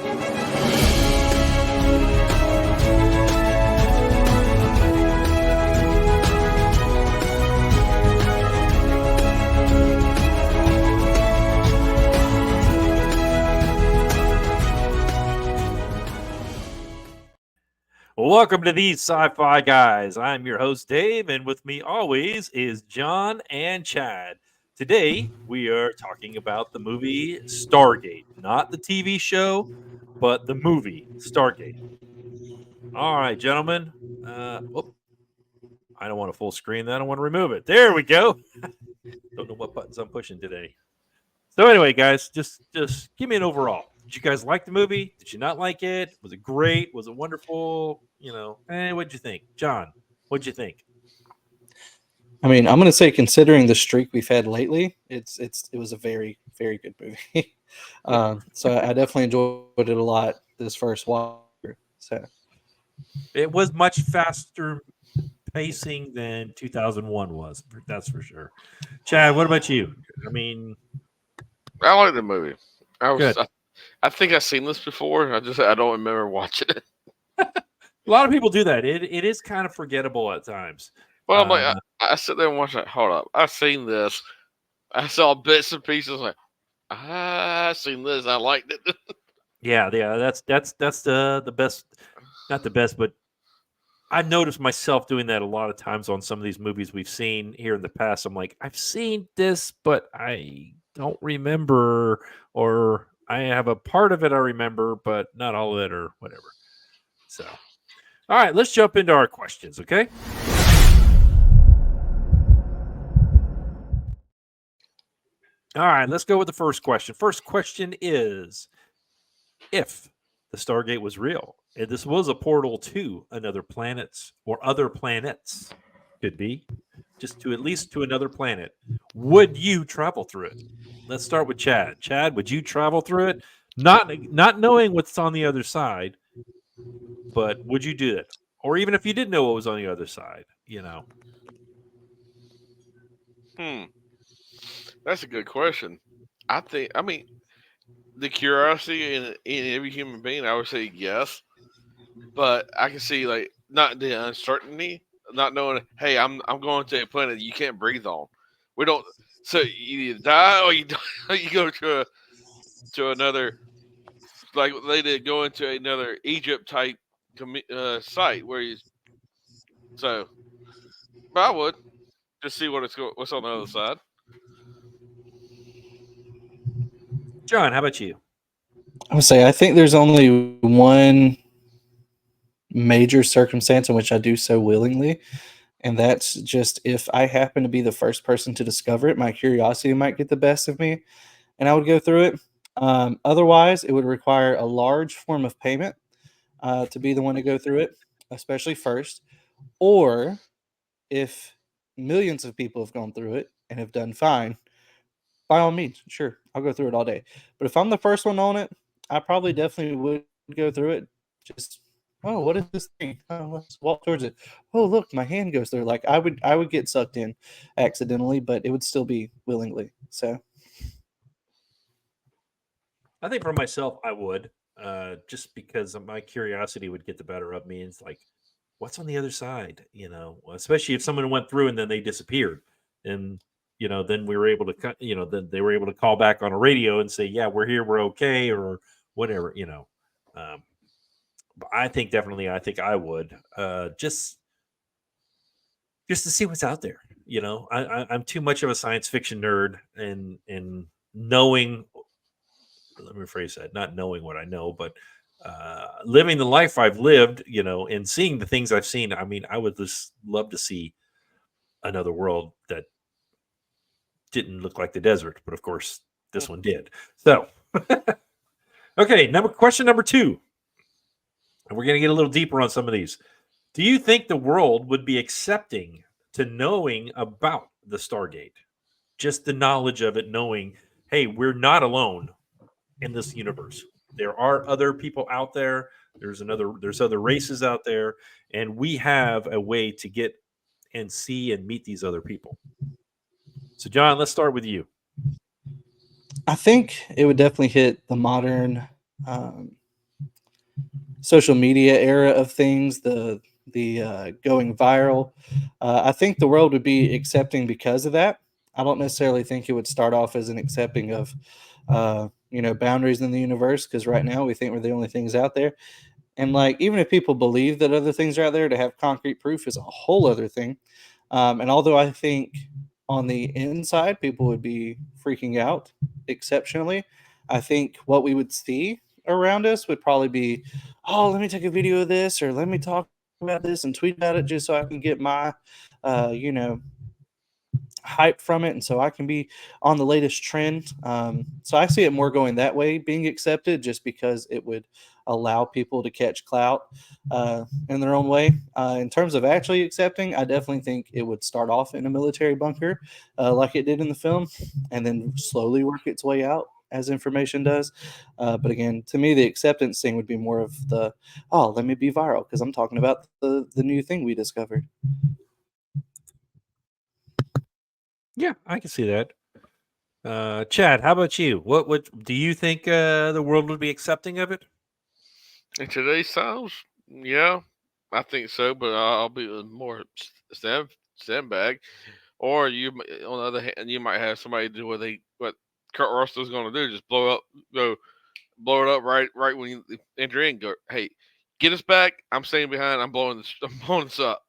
Welcome to these Sci-Fi guys. I'm your host Dave, and with me always is John and Chad. Today we are talking about the movie Stargate, not the TV show, but the movie Stargate. All right, gentlemen. I don't want a full screen. I don't want to remove it. There we go. Don't know what buttons I'm pushing today. So anyway, guys, just give me an overall. Did you guys like the movie? Did you not like it? Was it great? Was it wonderful? What'd you think? John, what'd you think? I mean, I'm gonna say, considering the streak we've had lately, it was a very, very good movie. So I definitely enjoyed it a lot this first watch. So it was much faster pacing than 2001 was. That's for sure. Chad, what about you? I mean, I like the movie. Good. I think I've seen this before. I don't remember watching it. A lot of people do that. It is kind of forgettable at times. Well, I'm like, I sit there and watch that. Hold up, I've seen this. I saw bits and pieces. Like, I've seen this. I liked it. Yeah. That's the best. Not the best, but I've noticed myself doing that a lot of times on some of these movies we've seen here in the past. I'm like, I've seen this, but I don't remember, or I have a part of it I remember, but not all of it, or whatever. So, all right, let's jump into our questions, okay? All right, let's go with the first question. First question is, if the Stargate was real, and this was a portal to another planets or other planets, could be, just to at least to another planet, would you travel through it? Let's start with Chad. Chad, would you travel through it? Not knowing what's on the other side, but would you do it? Or even if you didn't know what was on the other side, That's a good question. I mean, the curiosity in every human being, I would say yes. But I can see, like, not the uncertainty, not knowing, hey, I'm going to a planet you can't breathe on. We don't. So you either die or you go to another, like they did, go into another Egypt type site where you. So, but I would just see what's on the other side. John, how about you? I would say, I think there's only one major circumstance in which I do so willingly, and that's just if I happen to be the first person to discover it, my curiosity might get the best of me, and I would go through it. Otherwise, it would require a large form of payment to be the one to go through it, especially first. Or if millions of people have gone through it and have done fine, by all means, sure, I'll go through it all day. But if I'm the first one on it, I probably definitely would go through it. Just, oh, what is this thing? Oh, let's walk towards it. Oh, look, my hand goes through. Like, I would get sucked in accidentally, but it would still be willingly. So I think for myself, I would, just because my curiosity would get the better of me. And it's like, what's on the other side? Especially if someone went through and then they disappeared, and then we were able to then they were able to call back on a radio and say, yeah, we're here, we're okay, or whatever. But I think I would, just to see what's out there. I'm too much of a science fiction nerd, and knowing. Let me rephrase that: not knowing what I know, but living the life I've lived, and seeing the things I've seen. I mean, I would just love to see another world that didn't look like the desert, but of course this one did. So, okay, question number 2, and we're going to get a little deeper on some of these. Do you think the world would be accepting to knowing about the Stargate? Just the knowledge of it, knowing, hey, we're not alone in this universe. There are other people out there. There's other races out there, and we have a way to get and see and meet these other people. So, John, let's start with you. I think it would definitely hit the modern social media era of things, the going viral. I think the world would be accepting because of that. I don't necessarily think it would start off as an accepting of boundaries in the universe, because right now we think we're the only things out there. And like, even if people believe that other things are out there, to have concrete proof is a whole other thing. And although I think on the inside people would be freaking out exceptionally, I think what we would see around us would probably be, oh, let me take a video of this, or let me talk about this and tweet about it just so I can get my, you know, hype from it, and so I can be on the latest trend. So I see it more going that way, being accepted, just because it would allow people to catch clout in their own way. In terms of actually accepting, I definitely think it would start off in a military bunker, like it did in the film, and then slowly work its way out as information does. But again, to me, the acceptance thing would be more of the, oh, let me be viral because I'm talking about the new thing we discovered. Yeah, I can see that. Chad, how about you? What do you think the world would be accepting of it? In today's times, yeah, I think so. But I'll be more sandbag. Or on the other hand, you might have somebody do what Kurt Russell's going to do, just blow it up right when you enter in. Go, hey, get us back. I'm staying behind. I'm blowing this up.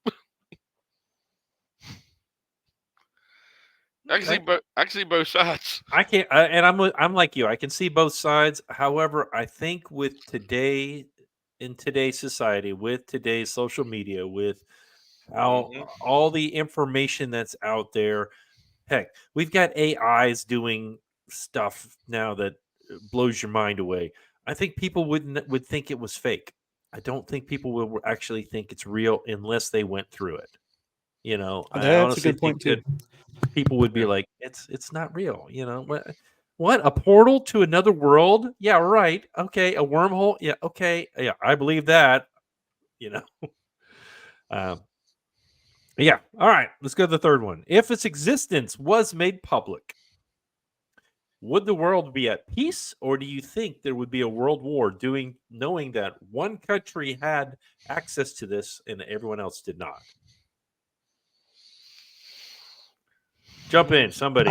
Okay. I can see both sides. I can't, and I'm like you. I can see both sides. However, I think with today, in today's society, with today's social media, with how Hmm. all the information that's out there, heck, we've got AIs doing stuff now that blows your mind away. I think people would think it was fake. I don't think people will actually think it's real unless they went through it. I That's a honestly good think point too. that people would be Yeah. like, it's not real. What, a portal to another world? Yeah, right. Okay, a wormhole. Yeah, okay. Yeah, I believe that. You know. Um, yeah. All right. Let's go to the third one. If its existence was made public, would the world be at peace, or do you think there would be a world war doing knowing that one country had access to this and everyone else did not? Jump in, somebody.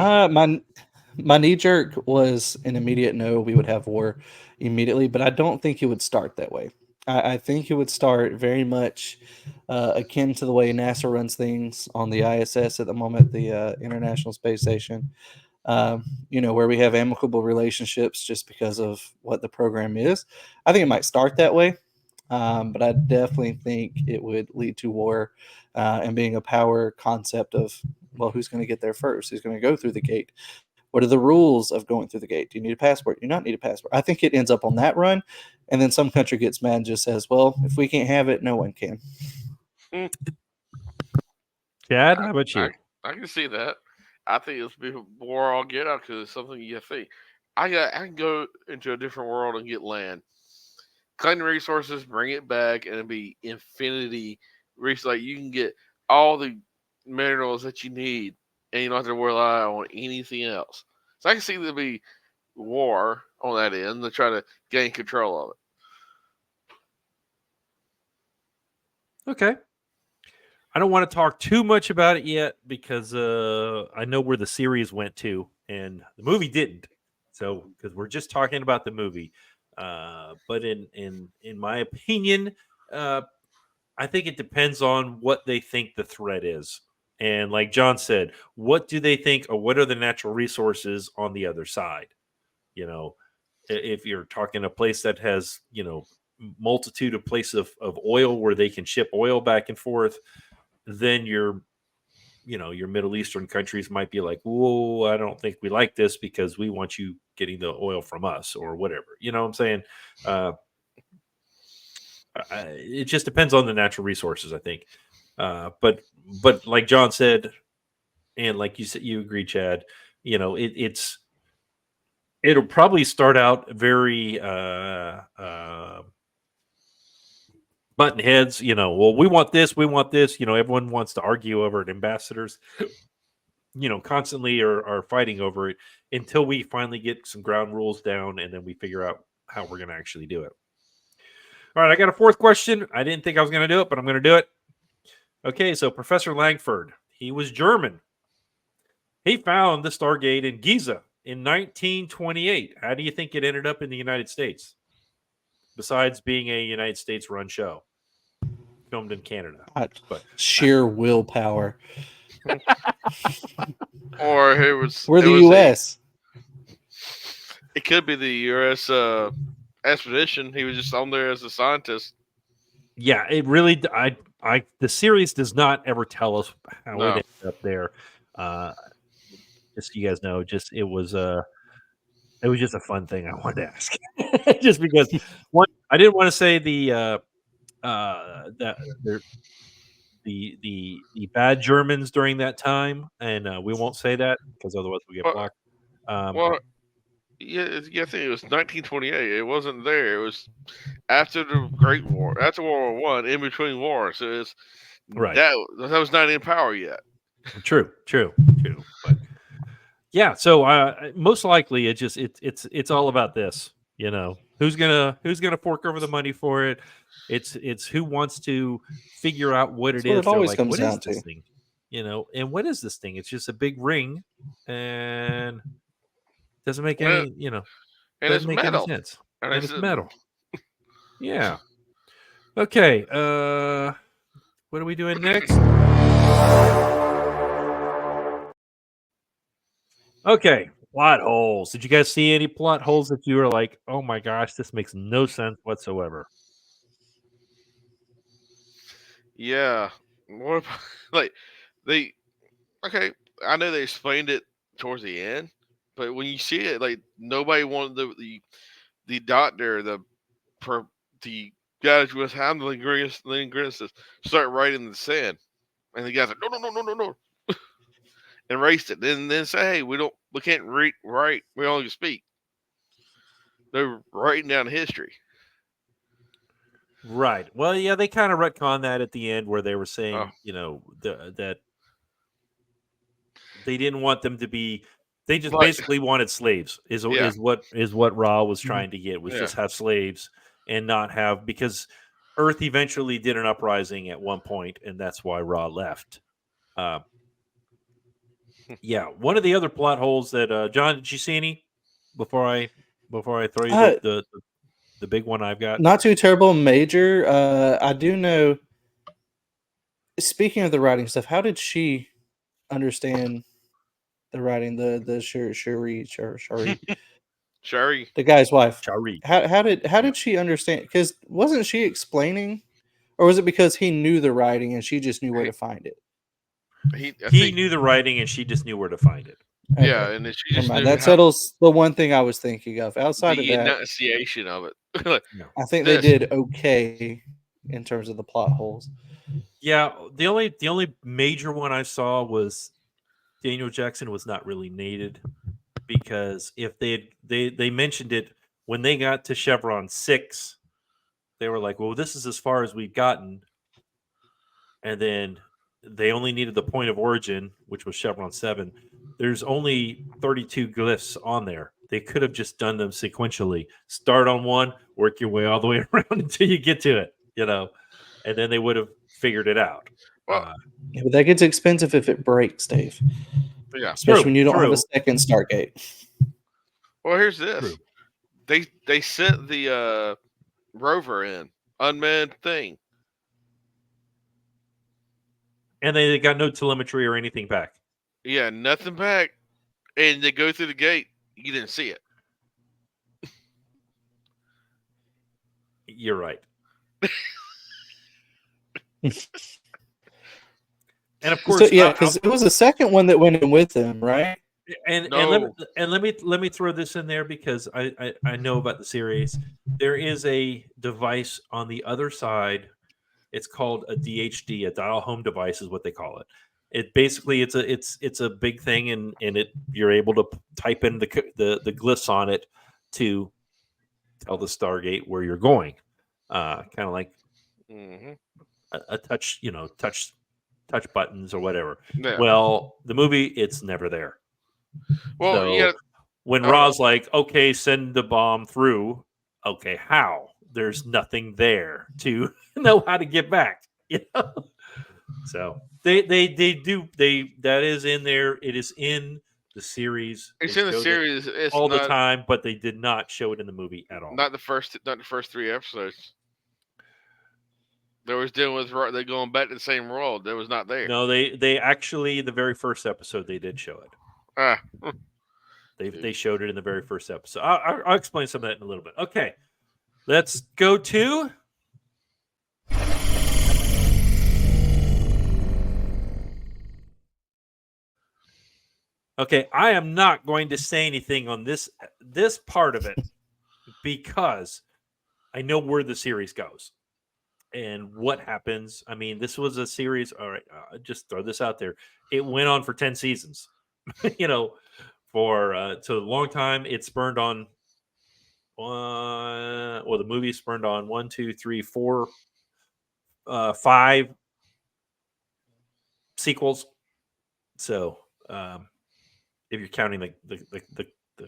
My knee jerk was an immediate no. We would have war immediately, but I don't think it would start that way. I think it would start very much akin to the way NASA runs things on the ISS at the moment, the International Space Station. Where we have amicable relationships just because of what the program is. I think it might start that way, but I definitely think it would lead to war and being a power concept of, well, who's going to get there first? Who's going to go through the gate? What are the rules of going through the gate? Do you need a passport? Do you not need a passport? I think it ends up on that run, and then some country gets mad and just says, well, if we can't have it, no one can. Mm, Chad, I, how about I you? I can see that. I think it's before I'll get out because it's something you see. I can go into a different world and get land, claim the resources, bring it back, and it'll be infinity. Like you can get all the minerals that you need, and you don't have to rely on anything else. So I can see there be war on that end to try to gain control of it. Okay. I don't want to talk too much about it yet because I know where the series went to, and the movie didn't. So, because we're just talking about the movie, but in my opinion, uh, I think it depends on what they think the threat is, and like John said, what do they think, or what are the natural resources on the other side? You know, if you're talking a place that has multitude of places of oil where they can ship oil back and forth, then your Middle Eastern countries might be like, whoa, I don't think we like this because we want you getting the oil from us or whatever. You know what I'm saying? Uh, it just depends on the natural resources, I think. But like John said, and like you said, you agree, Chad. It'll probably start out very button heads. Well, we want this, we want this. Everyone wants to argue over it. Ambassadors constantly are fighting over it until we finally get some ground rules down and then we figure out how we're going to actually do it. All right, I got a fourth question. I didn't think I was going to do it, but I'm going to do it. Okay, so Professor Langford, he was German. He found the Stargate in Giza in 1928. How do you think it ended up in the United States? Besides being a United States run show, filmed in Canada. But Sheer willpower. Or it was. We're it the was U.S. It could be the U.S. Expedition. He was just on there as a scientist. yeah, it really. The series does not ever tell us how No. it ended up there. Just so you guys know, it was just a fun thing I wanted to ask, just because one, I didn't want to say that the bad Germans during that time, and we won't say that because otherwise we get Well, blocked. well, yeah, I think it was 1928. It wasn't there. It was after the Great War, after World War One, in between wars. So it's Right. that was not in power yet. True. But yeah, so most likely it's all about this. You know, who's gonna fork over the money for it? It's who wants to figure out what That's it what is. it They're always like, comes what is down this to. thing? You know, and what is this thing? It's just a big ring, and doesn't make Well, any and doesn't it's make any metal. sense. And And it's it's metal. Yeah. Okay. What are we doing next? Okay, plot holes. Did you guys see any plot holes that you were like, "Oh my gosh, this makes no sense whatsoever"? yeah. What about, like they? Okay, I know they explained it towards the end, but when you see it, like nobody wanted the doctor, per, the guy that was handling Grievous start writing in the sand, and the guys like, no, erased it. Then say, hey, we can't write, we only speak. They're writing down history. Right. Well, yeah, they kind of retconned that at the end where they were Oh, saying, that they didn't want them to be. They just like basically wanted slaves. Is yeah, what Ra was trying to get, was yeah. just have slaves and not have, because Earth eventually did an uprising at one point, and that's why Ra left. Uh, yeah, one of the other plot holes that John, did you see any before I throw you Uh, the big one I've got? Not too terrible major. I do know. Speaking of the writing stuff, how did she understand the writing? The Shari, Sherry. the guy's wife. Chari. How Yeah. did she understand? Because wasn't she explaining, or was it because he knew the writing and she just knew where to find it? I He think knew the writing, and she just knew where to find it. yeah, Okay, and then she never just mind. knew That how settles the one thing I was thinking of. Outside of the that, enunciation of it. No. I think they This. did okay in terms of the plot holes. Yeah, the only major one I saw was Daniel Jackson was not really needed, because if they mentioned it when they got to Chevron 6, they were like, "Well, this is as far as we've gotten," and then they only needed the point of origin, which was Chevron 7. There's only 32 glyphs on there. They could have just done them sequentially. Start on one, work your way all the way around until you get to it, and then they would have figured it out. Well, Yeah, but that gets expensive if it breaks, Dave. yeah. Especially when you don't have a True. second Stargate. Well, here's this. True. They sent the rover in unmanned thing. And they got no telemetry or anything back. Yeah, nothing back, and they go through the gate. You didn't see it. You're right. And of course, So, yeah, because it was the second one that went in with him, right? and No. let me throw this in there, because I know about the series. There is a device on the other side. It's called a DHD, a dial home device, is what they call it. It basically, it's a big thing, and you're able to type in the glyphs on it to tell the Stargate where you're going. Kind of like Mm-hmm. a touch buttons or whatever. Yeah. Well, the movie, it's never there. Well, So yeah. when Ra's like, okay, send the bomb through, okay, how? there's nothing there to know how to get back. So they do that is in there. It is in the series. It's They in the showed it series. It's all the not time, but they did not show it in the movie at all. not the first 3 episodes. They was dealing with they going back to the same world. That was not there. No, they actually the very first episode they did show it. Ah, They showed it in the very first episode. I'll explain some of that in a little bit. Okay, let's go to. Okay, I am not going to say anything on this part of it because I know where the series goes and what happens. I mean, this was a series. All right, just throw this out there. It went on for 10 seasons. For to a long time. It spurned on the movie spurned on 1, 2, 3, 4, 5 sequels. So if you're counting the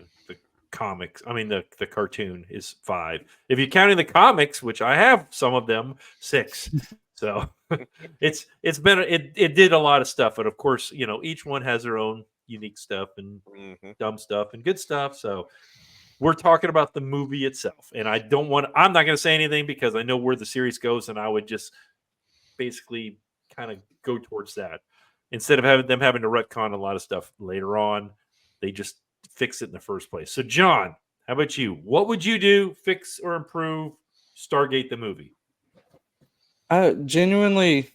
comics, I mean the cartoon is 5. If you're counting the comics, which I have some of them, 6. So it did a lot of stuff, and of course, each one has their own unique stuff and dumb stuff and good stuff. So we're talking about the movie itself, and I'm not going to say anything because I know where the series goes, and I would just basically kind of go towards that instead of having to retcon a lot of stuff later on. They just fix it in the first place. So, John, how about you? What would you do, fix or improve Stargate the movie? Genuinely,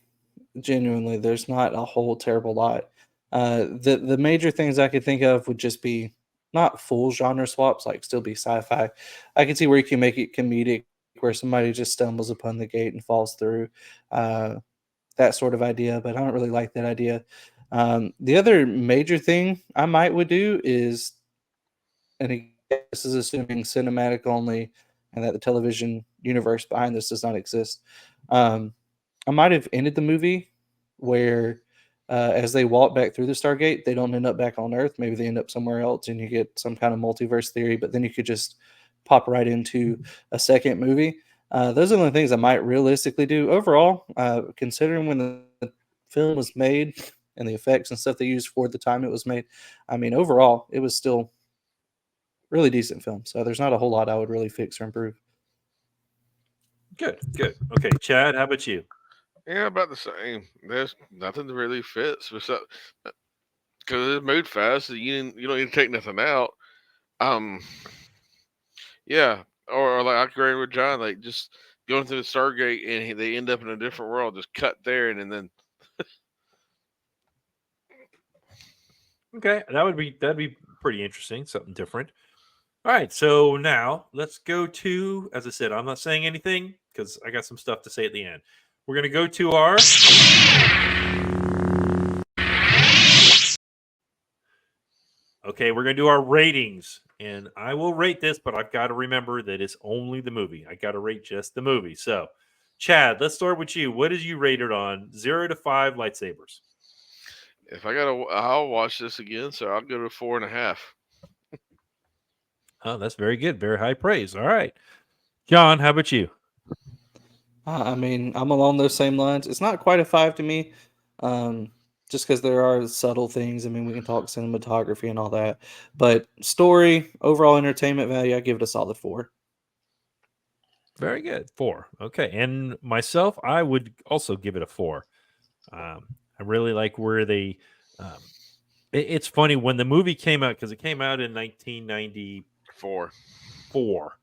there's not a whole terrible lot. The major things I could think of would just be not full genre swaps, like still be sci-fi. I can see where you can make it comedic, where somebody just stumbles upon the gate and falls through, that sort of idea. But I don't really like that idea. The other major thing I would do is, and again, this is assuming cinematic only, and that the television universe behind this does not exist. I might have ended the movie where, as they walk back through the Stargate, they don't end up back on Earth. Maybe they end up somewhere else, and you get some kind of multiverse theory. But then you could just pop right into a second movie. Those are the things I might realistically do. Overall, considering when the film was made and the effects and stuff they used for the time it was made, I mean, overall, it was still really decent film. So there's not a whole lot I would really fix or improve. Good. Okay, Chad, how about you? yeah, about the same. There's nothing that really fits because it's moved fast. So you don't need to take nothing out. Yeah, or like I agree with John, like just going through the Stargate and they end up in a different world. Just cut there and then Okay, that'd be pretty interesting, something different. All right, so now let's go to, as I said, I'm not saying anything because I got some stuff to say at the end. We're going to go to our. Okay, we're going to do our ratings. And I will rate this, but I've got to remember that it's only the movie. I got to rate just the movie. So, Chad, let's start with you. What did you rate it on 0 to 5 lightsabers? if I'll watch this again. So I'll go to 4.5. Oh, that's very good. Very high praise. All right. John, how about you? I mean, I'm along those same lines. It's not quite a 5 to me, just because there are subtle things. I mean, we can talk cinematography and all that, but story, overall entertainment value, I give it a solid 4. Very good. 4. Okay. And myself, I would also give it a 4. I really like where they. It's funny when the movie came out because it came out in 1994. 4.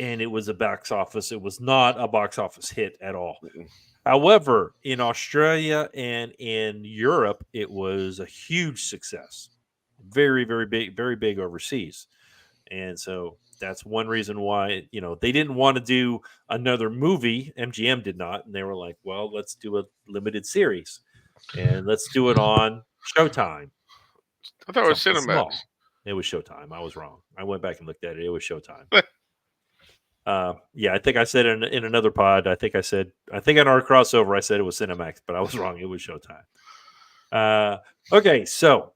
And it was a box office. It was not a box office hit at all. However, in Australia and in Europe, it was a huge success. Very, very big overseas. And so that's one reason why, they didn't want to do another movie. MGM did not. And they were like, well, let's do a limited series and let's do it on Showtime. I thought it was Something Cinemax. small. It was Showtime. I was wrong. I went back and looked at it. It was Showtime. Yeah, I think I said in another pod. I think on our crossover I said it was Cinemax, but I was wrong. It was Showtime. Okay, so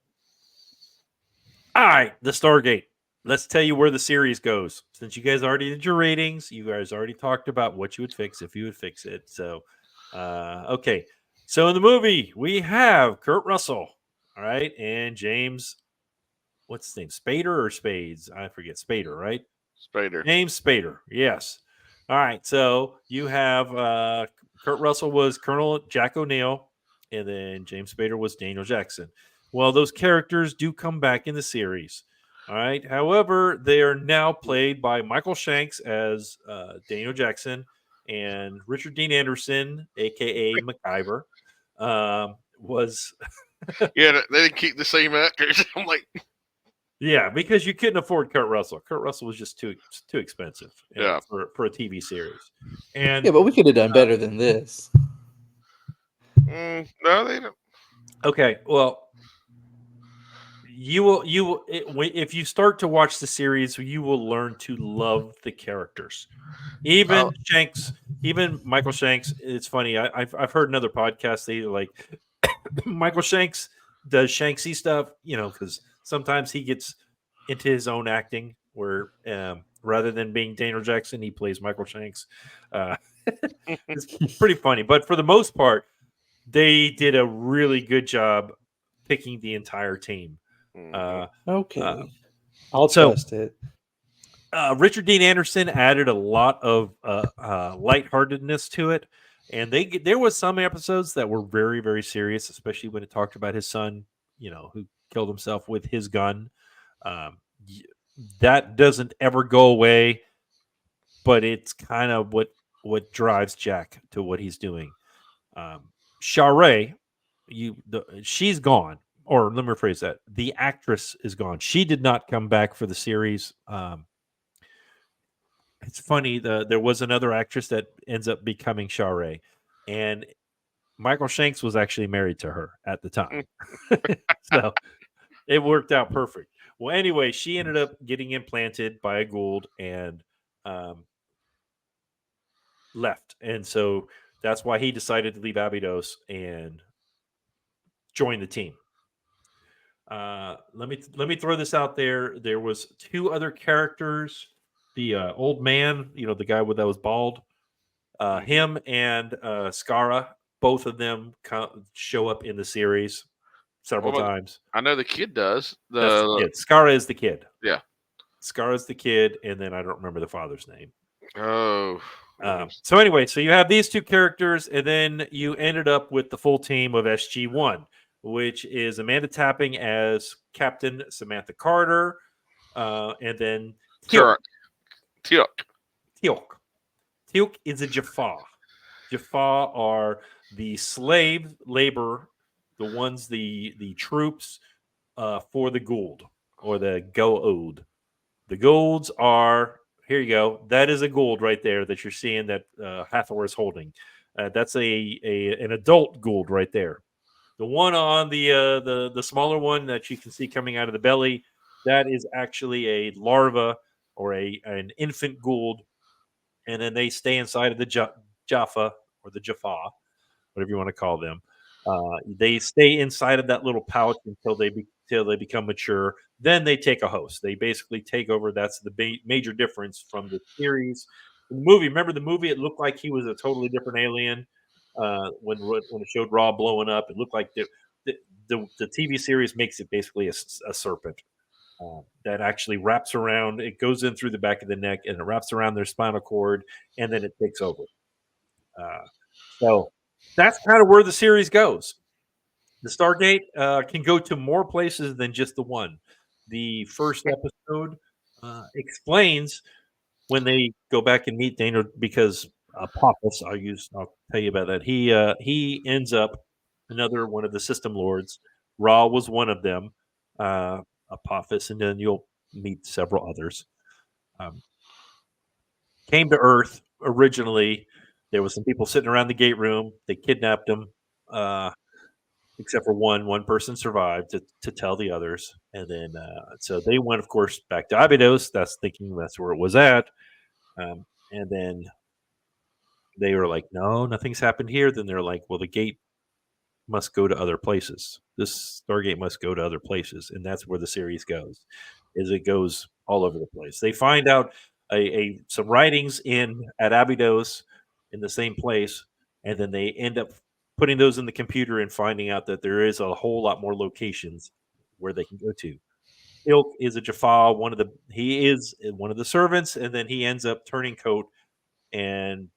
all right, the Stargate. let's tell you where the series goes. Since you guys already did your ratings, you guys already talked about what you would fix if you would fix it. So, okay. So in the movie, we have Kurt Russell, all right, and James, what's his name, Spader or Spades? I forget. Spader, right? Spader. James Spader. Yes. All right. So you have Kurt Russell was Colonel Jack O'Neill, and then James Spader was Daniel Jackson. Well, those characters do come back in the series. All right. However, they are now played by Michael Shanks as Daniel Jackson and Richard Dean Anderson, aka MacGyver, was Yeah, they didn't keep the same actors. I'm like, yeah, because you couldn't afford Kurt Russell. Kurt Russell was just too expensive Yeah. for a TV series. And Yeah, but we could have done better than this. no, they don't. okay, well, if you start to watch the series, you will learn to love the characters. Even Oh. Shanks, even Michael Shanks. It's funny. I've heard another podcast. They like Michael Shanks does Shanksy stuff, because sometimes he gets into his own acting where rather than being Daniel Jackson, he plays Michael Shanks. It's pretty funny. But for the most part, they did a really good job picking the entire team. Okay. I'll so- trust it. Richard Dean Anderson added a lot of lightheartedness to it. And there was some episodes that were very, very serious, especially when it talked about his son, who killed himself with his gun. That doesn't ever go away, but it's kind of what drives Jack to what he's doing. Sharae, she's gone, or let me rephrase that: the actress is gone. She did not come back for the series. It's funny. There was another actress that ends up becoming Sharae, and Michael Shanks was actually married to her at the time. So it worked out perfect. Well, anyway, she ended up getting implanted by a Gould and left. And so that's why he decided to leave Abydos and join the team. Let me throw this out there. There was two other characters. The old man, the guy that was bald, him and Skara, both of them show up in the series several times. I know the kid does. That's the kid. Skara is the kid. Yeah. Skara is the kid, and then I don't remember the father's name. Oh. So anyway, so you have these two characters, and then you ended up with the full team of SG-1, which is Amanda Tapping as Captain Samantha Carter, and then Teal'c. Teal'c is a Jaffa. Jaffa are the slave labor, the ones, the troops for the Gould or the Goa'uld. The Goulds are, here you go. That is a Gould right there that you're seeing that Hathor is holding. That's an adult Gould right there. The one on the smaller one that you can see coming out of the belly, that is actually a larva or an infant Gould, and then they stay inside of the Jaffa or the Jaffa, whatever you want to call them. They stay inside of that little pouch until they become mature. Then they take a host. They basically take over. That's the major difference from the series. The movie, remember the movie? It looked like he was a totally different alien. When it showed Raw blowing up, it looked like the TV series makes it basically a serpent that actually wraps around. It goes in through the back of the neck and it wraps around their spinal cord, and then it takes over. So that's kind of where the series goes. The Stargate can go to more places than just the one. The first episode explains when they go back and meet Daniel, because Apophis, I'll tell you about that. He ends up another one of the system lords. Ra was one of them, Apophis, and then you'll meet several others. Came to Earth originally. There was some people sitting around the gate room. They kidnapped him, except for one person survived to tell the others. And then so they went, of course, back to Abydos. That's thinking that's where it was at. And then they were like, no, nothing's happened here. Then they're like, well, the gate must go to other places. This Stargate must go to other places. And that's where the series goes, is it goes all over the place. They find out some writings at Abydos in the same place, and then they end up putting those in the computer and finding out that there is a whole lot more locations where they can go to. Ilk is a Jaffa, he is one of the servants, and then he ends up turning coat and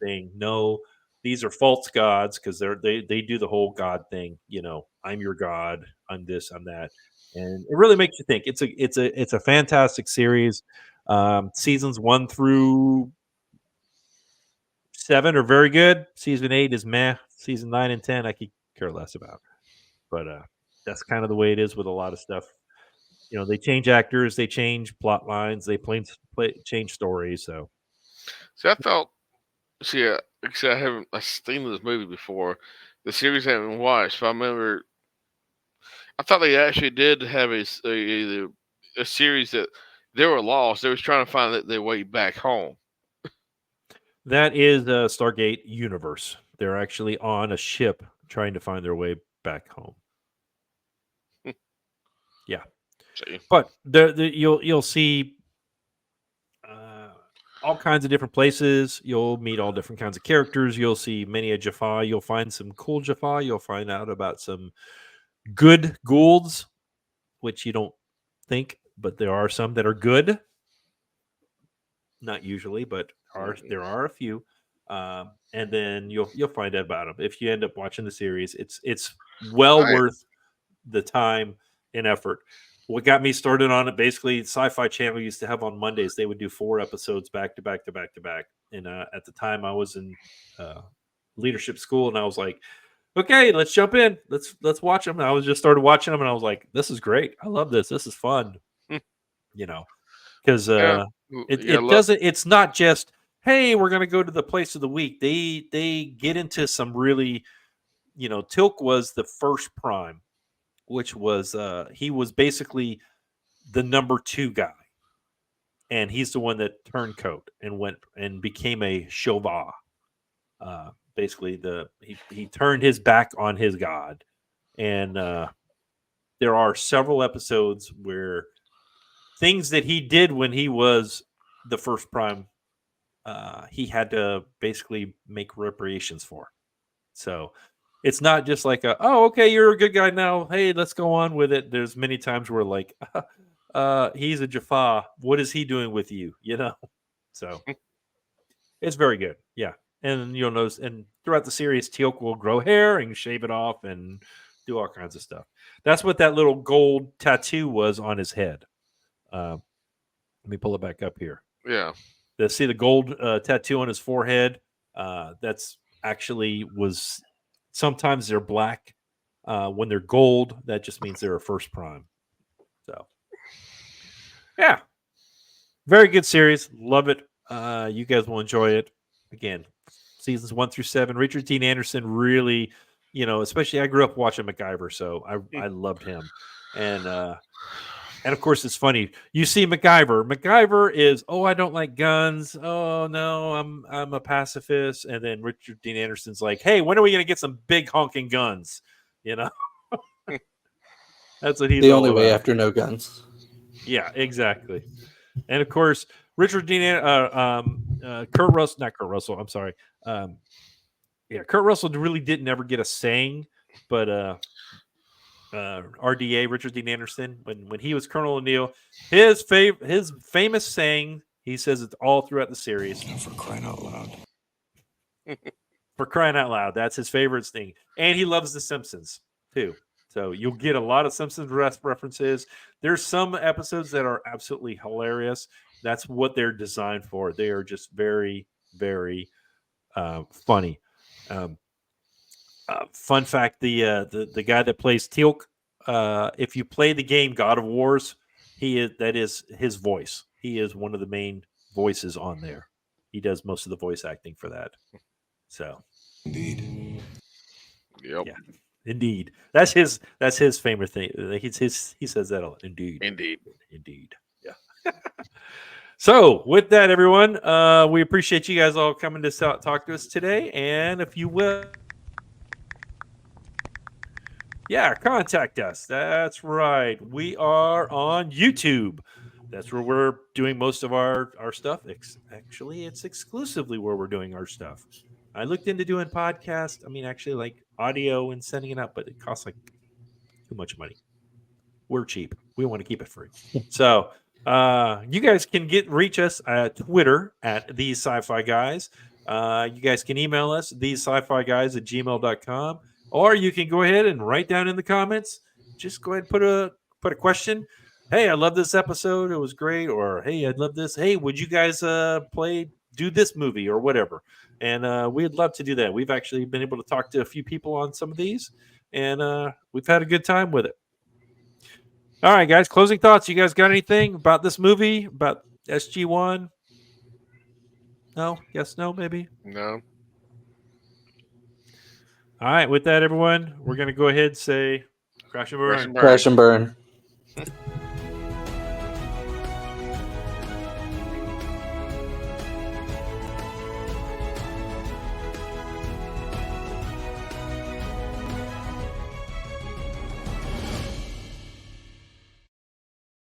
saying, "No, these are false gods," because they do the whole god thing. I'm your god. I'm this. I'm that, and it really makes you think. It's a fantastic series. Seasons 1 through 7 are very good. Season 8 is meh. Season 9 and 10 I could care less about. But that's kind of the way it is with a lot of stuff. They change actors, they change plot lines, they change stories. So See, I thought. See, actually, I haven't seen this movie before. The series I haven't watched. But I remember. I thought they actually did have a series that they were lost. They was trying to find their way back home. that is Stargate universe. They're actually on a ship trying to find their way back home. Yeah, See, but you'll see all kinds of different places. You'll meet all different kinds of characters. You'll see many a Jaffa. You'll find some cool Jaffa. You'll find out about some good Goulds, which you don't think, but there are some that are good. Not usually, but there are a few. And then you'll find out about them if you end up watching the series. It's well I worth the time and effort. What got me started on it, basically, Sci-Fi Channel used to have on Mondays. They would do 4 episodes back to back to back to back. And at the time, I was in leadership school, and I was like, "Okay, let's jump in. Let's watch them." And I was just started watching them, and I was like, "This is great. I love this. This is fun." You know, because yeah, yeah. it doesn't. It's not just, "Hey, we're going to go to the place of the week." They get into some really, Tilk was the first prime, which was he was basically the number 2 guy, and he's the one that turned coat and went and became a Shova. Basically, he turned his back on his god, and there are several episodes where things that he did when he was the first prime, he had to basically make reparations for. So it's not just like oh, okay, you're a good guy now. Hey, let's go on with it. There's many times where like, he's a Jaffa. What is he doing with you? So it's very good. Yeah. And you'll notice, and throughout the series, Teal'c will grow hair and shave it off and do all kinds of stuff. That's what that little gold tattoo was on his head. Let me pull it back up here. Yeah. See the gold tattoo on his forehead. That's actually was sometimes they're black. When they're gold, that just means they're a first prime. So, yeah, very good series. Love it. You guys will enjoy it. Again, seasons 1 through 7. Richard Dean Anderson really, especially I grew up watching MacGyver, so I loved him. And of course, it's funny. You see MacGyver. MacGyver is, oh, I don't like guns. Oh no, I'm a pacifist. And then Richard Dean Anderson's like, hey, when are we gonna get some big honking guns? That's what he's The all only way about. after no guns. Yeah, exactly. And of course, Richard Dean, Kurt Russell, not Kurt Russell. I'm sorry. Kurt Russell really didn't ever get a saying, but RDA, Richard Dean Anderson, when he was Colonel O'Neill, his famous saying, he says it all throughout the series. For crying out loud. For crying out loud, that's his favorite thing, and he loves The Simpsons too. So you'll get a lot of Simpsons references. There's some episodes that are absolutely hilarious. That's what they're designed for. They are just very, very funny. Fun fact: the guy that plays Teal'c, if you play the game God of Wars, that is his voice. He is one of the main voices on there. He does most of the voice acting for that. So, Indeed. Yep. yeah, indeed, that's his favorite thing. He says that a lot. Indeed. Yeah. So, with that, everyone, we appreciate you guys all coming to talk to us today, and if you will. Yeah, contact us. That's right. We are on YouTube. That's where we're doing most of our stuff. Actually, it's exclusively where we're doing our stuff. I looked into doing podcast. I mean, actually, like audio and sending it out, but it costs like too much money. We're cheap. We want to keep it free. So you guys can reach us at Twitter at these sci-fi guys. You guys can email us thesesciFiGuys at gmail.com, or you can go ahead and write down in the comments. Just go ahead and put a question. Hey, I love this episode. It was great. Or hey, I'd love this. Hey, would you guys do this movie or whatever? And we'd love to do that. We've actually been able to talk to a few people on some of these, and we've had a good time with it. All right, guys. Closing thoughts. You guys got anything about this movie? About SG-1? No? Yes, no, maybe? No. All right. With that, everyone, we're going to go ahead and say crash and burn. Crash and burn. Crash and burn.